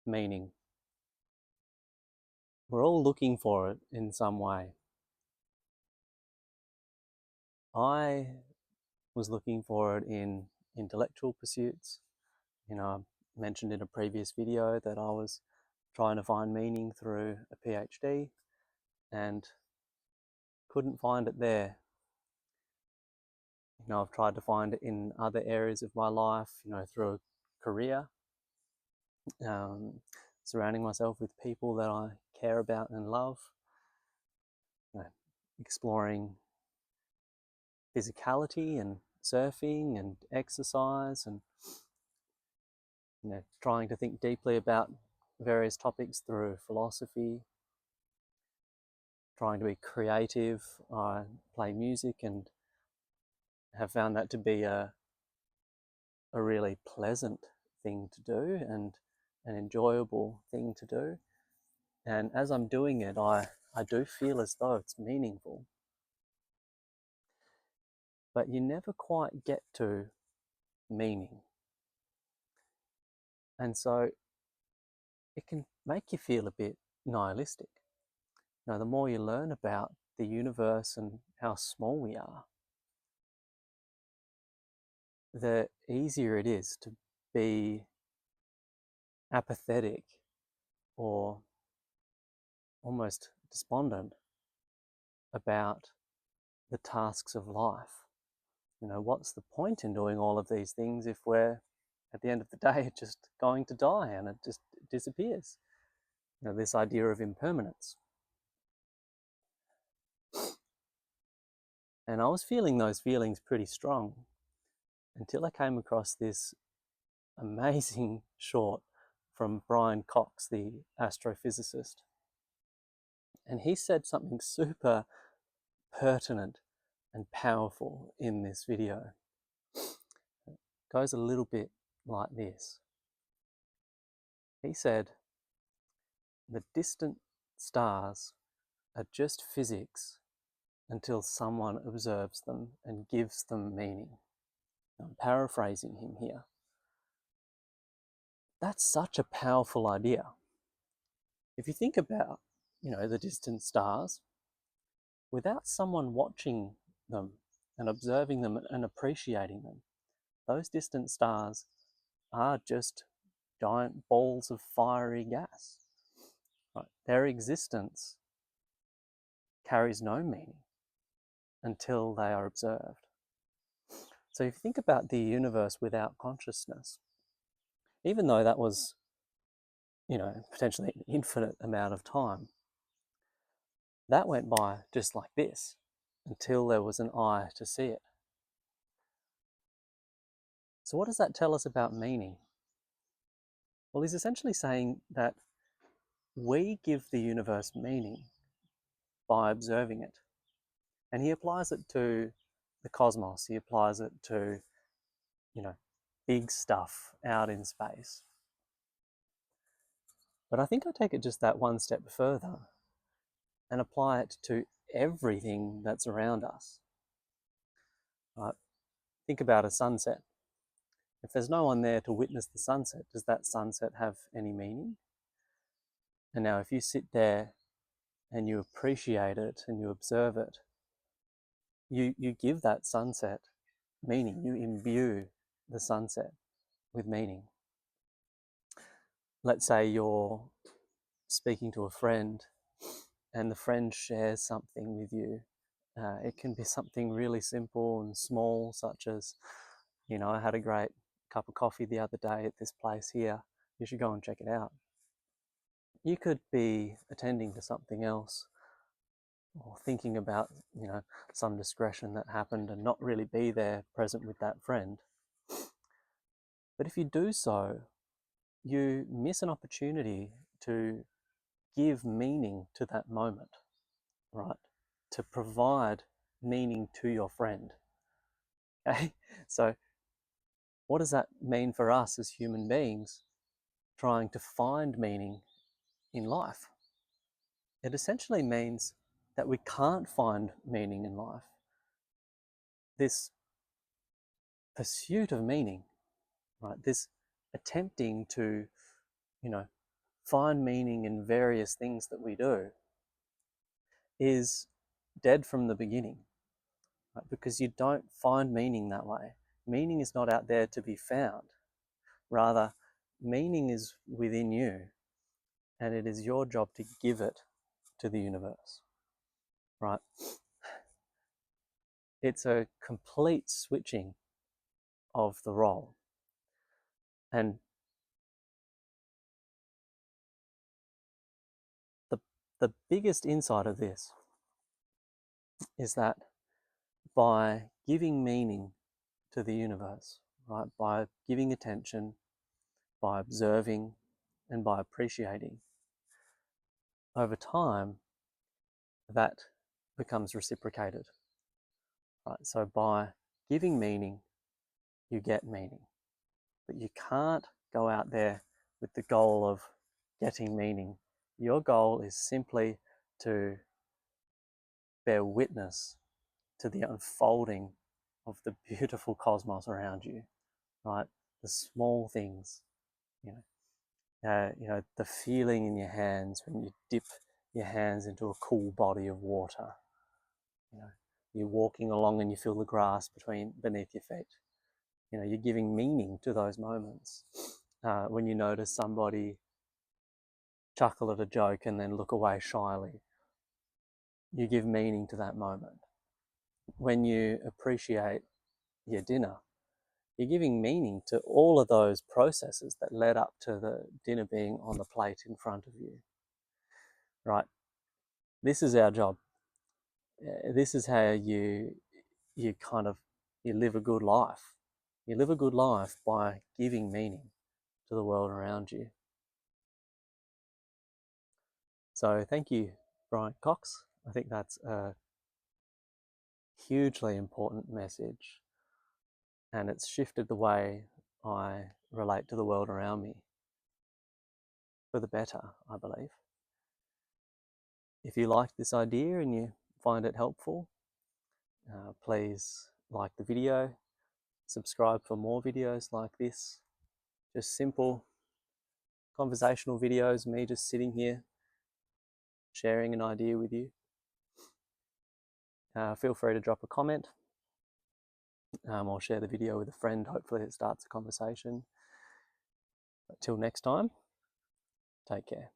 meaning. We're all looking for it in some way. I was looking for it in intellectual pursuits. I mentioned in a previous video that I was trying to find meaning through a PhD and couldn't find it there. I've tried to find it in other areas of my life, through a career, surrounding myself with people that I care about and love, exploring physicality and surfing and exercise, and trying to think deeply about various topics through philosophy, trying to be creative. I play music and have found that to be a really pleasant thing to do and an enjoyable thing to do. And as I'm doing it, I do feel as though it's meaningful. But you never quite get to meaning. And so it can make you feel a bit nihilistic. The more you learn about the universe and how small we are, the easier it is to be apathetic or almost despondent about the tasks of life. What's the point in doing all of these things if we're, at the end of the day, just going to die and it just disappears? This idea of impermanence. And I was feeling those feelings pretty strong until I came across this amazing short from Brian Cox, the astrophysicist. And he said something super pertinent and powerful in this video. It goes a little bit like this. He said, "The distant stars are just physics until someone observes them and gives them meaning." I'm paraphrasing him here. That's such a powerful idea. If you think about, the distant stars, without someone watching them and observing them and appreciating them, those distant stars are just giant balls of fiery gas. Right? Their existence carries no meaning until they are observed. So if you think about the universe without consciousness, even though that was, potentially an infinite amount of time, that went by just like this until there was an eye to see it. So what does that tell us about meaning? Well, he's essentially saying that we give the universe meaning by observing it. And he applies it to the cosmos. He applies it to, big stuff out in space. But I think I take it just that one step further and apply it to everything that's around us. Right? Think about a sunset. If there's no one there to witness the sunset, does that sunset have any meaning? And now if you sit there and you appreciate it and you observe it, you give that sunset meaning. You imbue the sunset with meaning. Let's say you're speaking to a friend and the friend shares something with you. It can be something really simple and small, such as, I had a great cup of coffee the other day at this place here. You should go and check it out. You could be attending to something else or thinking about, some discretion that happened and not really be there present with that friend. But if you do so, you miss an opportunity to give meaning to that moment, right? To provide meaning to your friend. Okay? So what does that mean for us as human beings trying to find meaning in life? It essentially means that we can't find meaning in life. This pursuit of meaning, right? This attempting to, find meaning in various things that we do is dead from the beginning, right? Because you don't find meaning that way. Meaning is not out there to be found. Rather, meaning is within you, and it is your job to give it to the universe, right? It's a complete switching of the role. And the biggest insight of this is that by giving meaning to the universe, right, by giving attention, by observing, and by appreciating, over time, that becomes reciprocated, right? So by giving meaning, you get meaning. But you can't go out there with the goal of getting meaning. Your goal is simply to bear witness to the unfolding of the beautiful cosmos around you, right? The small things, you the feeling in your hands when you dip your hands into a cool body of water. You're walking along and you feel the grass beneath your feet. You're giving meaning to those moments. When you notice somebody chuckle at a joke and then look away shyly, you give meaning to that moment. When you appreciate your dinner, you're giving meaning to all of those processes that led up to the dinner being on the plate in front of you, right? This is our job. This is how you live a good life. You live a good life by giving meaning to the world around you. So thank you, Brian Cox. I think that's a hugely important message, and it's shifted the way I relate to the world around me for the better, I believe. If you like this idea and you find it helpful, please like the video, subscribe for more videos like this. Just simple conversational videos, me just sitting here sharing an idea with you. Feel free to drop a comment or share the video with a friend. Hopefully it starts a conversation. Until next time, take care.